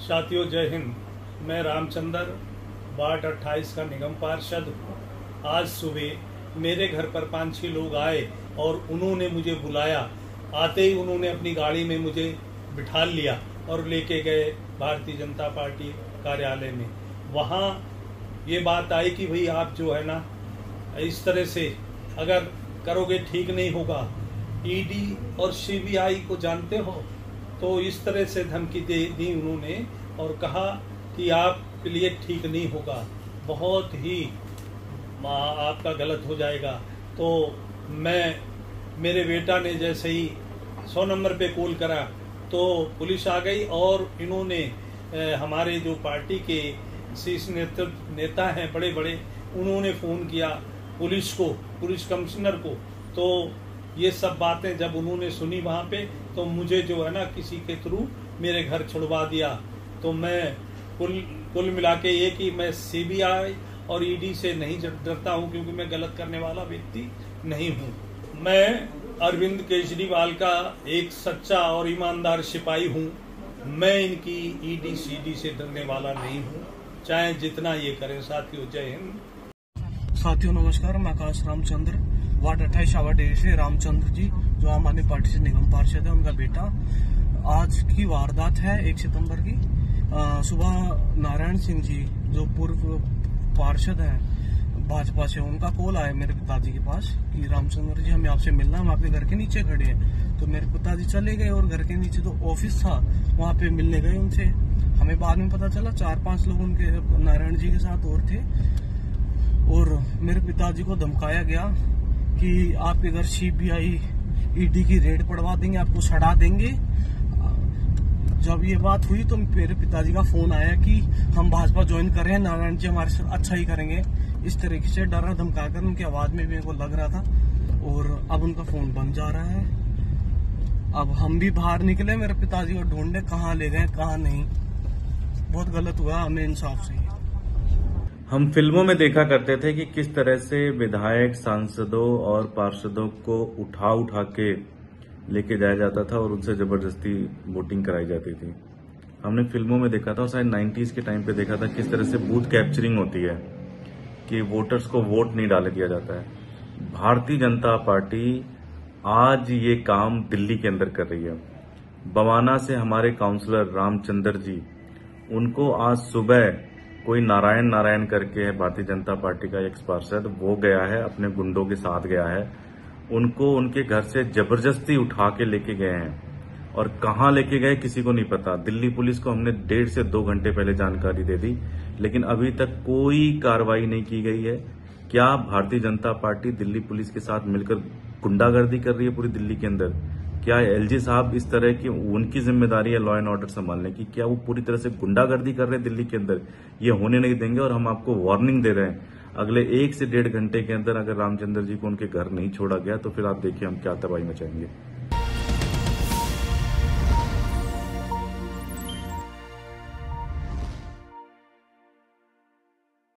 साथियों जय हिंद। मैं रामचंद्र वार्ड 28 का निगम पार्षद हूँ। आज सुबह मेरे घर पर 5-6 लोग आए और उन्होंने मुझे बुलाया। आते ही उन्होंने अपनी गाड़ी में मुझे बिठा लिया और लेके गए भारतीय जनता पार्टी कार्यालय में। वहाँ ये बात आई कि भाई आप जो है ना इस तरह से अगर करोगे ठीक नहीं होगा। ईडी और सीबीआई को जानते हो, तो इस तरह से धमकी दे दी उन्होंने और कहा कि आपके लिए ठीक नहीं होगा, बहुत ही आपका गलत हो जाएगा। तो मेरे बेटा ने जैसे ही 100 नंबर पे कॉल करा तो पुलिस आ गई और इन्होंने हमारे जो पार्टी के शीर्ष नेता हैं बड़े बड़े, उन्होंने फ़ोन किया पुलिस को, पुलिस कमिश्नर को। तो ये सब बातें जब उन्होंने सुनी वहाँ पे, तो मुझे जो है ना किसी के थ्रू मेरे घर छुड़वा दिया। तो मैं कुल मिला के ये कि मैं सीबीआई और ईडी से नहीं डरता हूँ, क्योंकि मैं गलत करने वाला व्यक्ति नहीं हूँ। मैं अरविंद केजरीवाल का एक सच्चा और ईमानदार सिपाही हूँ। मैं इनकी ईडी सीडी से डरने वाला नहीं हूँ, चाहे जितना ये करें। साथियों जय हिंद। साथियों नमस्कार, मैं आकाश रामचंद्र, वार्ड 28 आवा डेरी से रामचंद्र जी, जो आम आदमी पार्टी से निगम पार्षद है, उनका बेटा। आज की वारदात है 1 सितंबर की। सुबह नारायण सिंह जी, जो पूर्व पार्षद हैं भाजपा से, उनका कॉल आया मेरे पिताजी के पास कि रामचंद्र जी हमें आपसे मिलना, हम आपके घर के नीचे खड़े हैं। तो मेरे पिताजी चले गए और घर के नीचे जो ऑफिस था वहाँ पे मिलने गए उनसे। हमें बाद में पता चला 4-5 लोग उनके नारायण जी के साथ और थे, और मेरे पिताजी को धमकाया गया कि आपके घर सीबीआई ईडी की रेड पड़वा देंगे, आपको सड़ा देंगे। जब ये बात हुई तो मेरे पिताजी का फोन आया कि हम भाजपा ज्वाइन कर रहे हैं, नारायण जी हमारे साथ अच्छा ही करेंगे। इस तरीके से डरा धमकाकर उनकी आवाज में भी मेरे को लग रहा था, और अब उनका फोन बंद जा रहा है। अब हम भी बाहर निकले, मेरे पिताजी को ढूंढे, कहाँ ले गए कहाँ नहीं। बहुत गलत हुआ, हमें इंसाफ चाहिए। हम फिल्मों में देखा करते थे कि किस तरह से विधायक, सांसदों और पार्षदों को उठा के लेके जाया जाता था और उनसे जबरदस्ती वोटिंग कराई जाती थी। हमने फिल्मों में देखा था, और शायद 90s के टाइम पे देखा था किस तरह से बूथ कैप्चरिंग होती है, कि वोटर्स को वोट नहीं डालने दिया जाता है। भारतीय जनता पार्टी आज ये काम दिल्ली के अंदर कर रही है। बवाना से हमारे काउंसलर रामचंद्र जी, उनको आज सुबह कोई नारायण करके है भारतीय जनता पार्टी का एक्स पार्षद, वो गया है, अपने गुंडों के साथ गया है, उनको उनके घर से जबरदस्ती उठा के लेके गए हैं। और कहां लेके गए किसी को नहीं पता। दिल्ली पुलिस को हमने 1.5 से 2 घंटे पहले जानकारी दे दी, लेकिन अभी तक कोई कार्रवाई नहीं की गई है। क्या भारतीय जनता पार्टी दिल्ली पुलिस के साथ मिलकर गुंडागर्दी कर रही है पूरी दिल्ली के अंदर? क्या एलजी साहब इस तरह की उनकी जिम्मेदारी है लॉ एंड ऑर्डर संभालने की? क्या वो पूरी तरह से गुंडागर्दी कर रहे हैं दिल्ली के अंदर? ये होने नहीं देंगे, और हम आपको वार्निंग दे रहे हैं। अगले 1 से 1.5 घंटे के अंदर अगर रामचंद्र जी को उनके घर नहीं छोड़ा गया तो फिर आप देखिए हम क्या तबाही मचाएंगे।